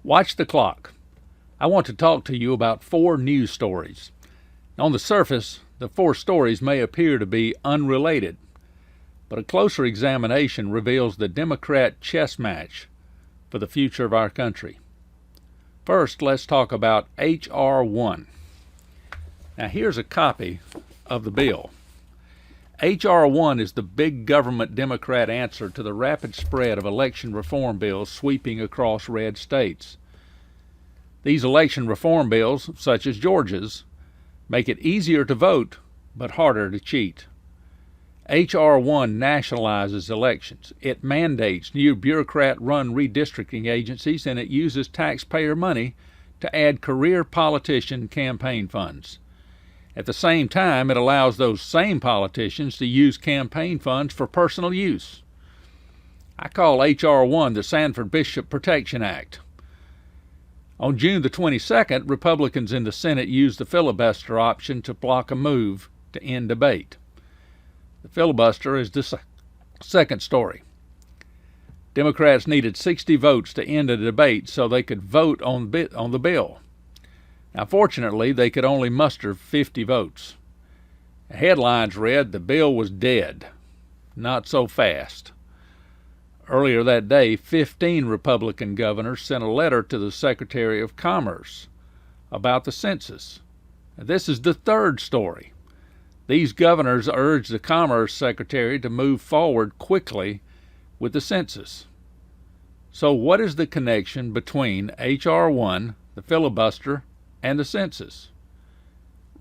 Watch the clock. I want to talk to you about 4 news stories. On the surface, the 4 stories may appear to be unrelated, but a closer examination reveals the Democrat chess match for the future of our country. First, let's talk about H.R. 1. Now, here's a copy of the bill. H.R. 1 is the big government Democrat answer to the rapid spread of election reform bills sweeping across red states. These election reform bills, such as Georgia's, make it easier to vote but harder to cheat. H.R. 1 nationalizes elections. It mandates new bureaucrat-run redistricting agencies, and it uses taxpayer money to add career politician campaign funds. At the same time, it allows those same politicians to use campaign funds for personal use. I call H.R. 1 the Sanford Bishop Protection Act. On June the 22nd, Republicans in the Senate used the filibuster option to block a move to end debate. The filibuster is the second story. Democrats needed 60 votes to end a debate so they could vote on the bill. Now, fortunately, they could only muster 50 votes. The headlines read, "The bill was dead." Not so fast. Earlier that day, 15 Republican governors sent a letter to the Secretary of Commerce about the census. Now, this is the third story. These governors urged the Commerce Secretary to move forward quickly with the census. So what is the connection between H.R. 1, the filibuster, and the census?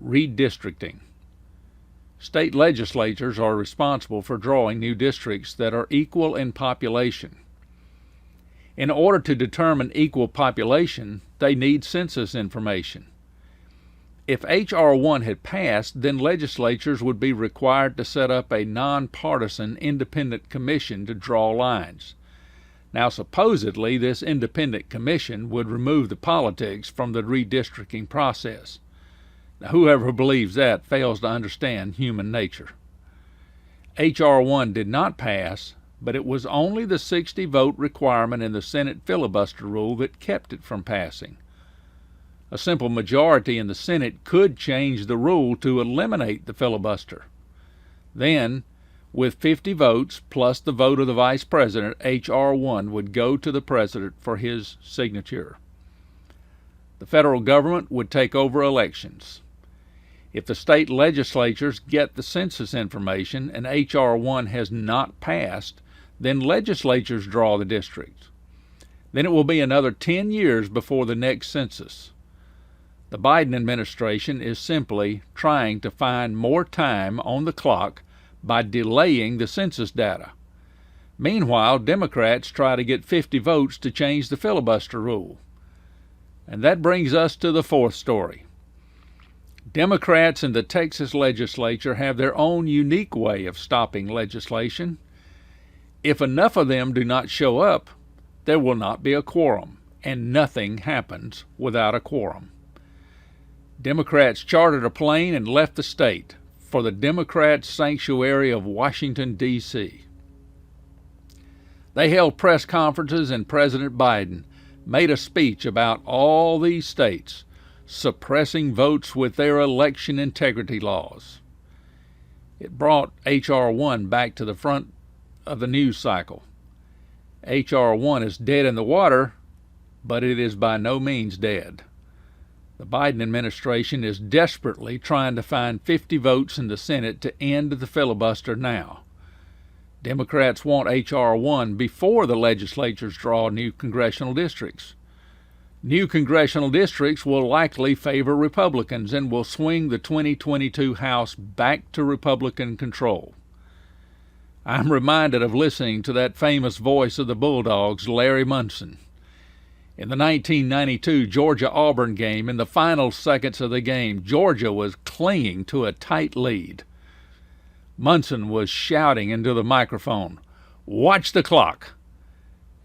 Redistricting. State legislatures are responsible for drawing new districts that are equal in population. In order to determine equal population, they need census information. If H.R. 1 had passed, then legislatures would be required to set up a nonpartisan independent commission to draw lines. Now, supposedly, this independent commission would remove the politics from the redistricting process. Now, whoever believes that fails to understand human nature. H.R. 1 did not pass, but it was only the 60-vote requirement in the Senate filibuster rule that kept it from passing. A simple majority in the Senate could change the rule to eliminate the filibuster. Then, with 50 votes plus the vote of the Vice President, H.R. 1 would go to the President for his signature. The federal government would take over elections. If the state legislatures get the census information and H.R. 1 has not passed, then legislatures draw the districts. Then it will be another 10 years before the next census. The Biden administration is simply trying to find more time on the clock by delaying the census data. Meanwhile, Democrats try to get 50 votes to change the filibuster rule. And that brings us to the fourth story. Democrats in the Texas legislature have their own unique way of stopping legislation. If enough of them do not show up, there will not be a quorum, and nothing happens without a quorum. Democrats chartered a plane and left the state for the Democrat sanctuary of Washington, D.C. They held press conferences, and President Biden made a speech about all these states suppressing votes with their election integrity laws. It brought H.R. 1 back to the front of the news cycle. H.R. 1 is dead in the water, but it is by no means dead. The Biden administration is desperately trying to find 50 votes in the Senate to end the filibuster now. Democrats want H.R. 1 before the legislatures draw new congressional districts. New congressional districts will likely favor Republicans and will swing the 2022 House back to Republican control. I'm reminded of listening to that famous voice of the Bulldogs, Larry Munson. In the 1992 Georgia-Auburn game, in the final seconds of the game, Georgia was clinging to a tight lead. Munson was shouting into the microphone, "Watch the clock!"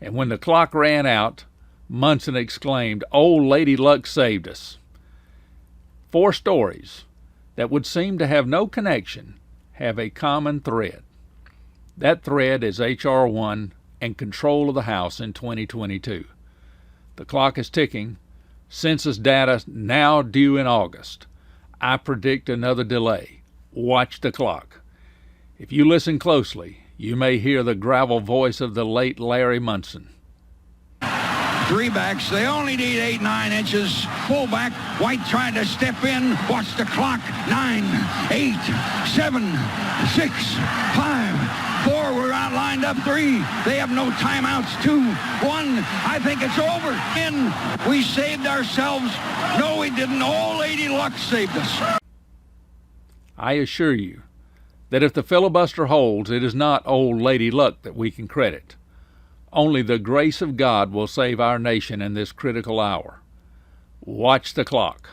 And when the clock ran out, Munson exclaimed, "Old Lady Luck saved us." 4 stories that would seem to have no connection have a common thread. That thread is H.R. 1 and control of the House in 2022. The clock is ticking. Census data now due in August. I predict another delay. Watch the clock. If you listen closely, you may hear the gravel voice of the late Larry Munson. Three backs, they only need 8-9 inches. Fullback, White trying to step in. Watch the clock. 9, 8, 7, 6, 5, 4. We're out lined up. 3. They have no timeouts. 2, 1. I think it's over. In. We saved ourselves. No, we didn't. Old Lady Luck saved us. I assure you that if the filibuster holds, it is not Old Lady Luck that we can credit. Only the grace of God will save our nation in this critical hour. Watch the clock.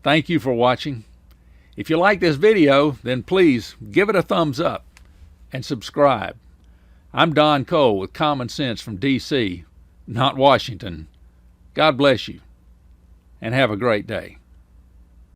Thank you for watching. If you like this video, then please give it a thumbs up and subscribe. I'm Don Cole with Common Sense from D.C., not Washington. God bless you, and have a great day.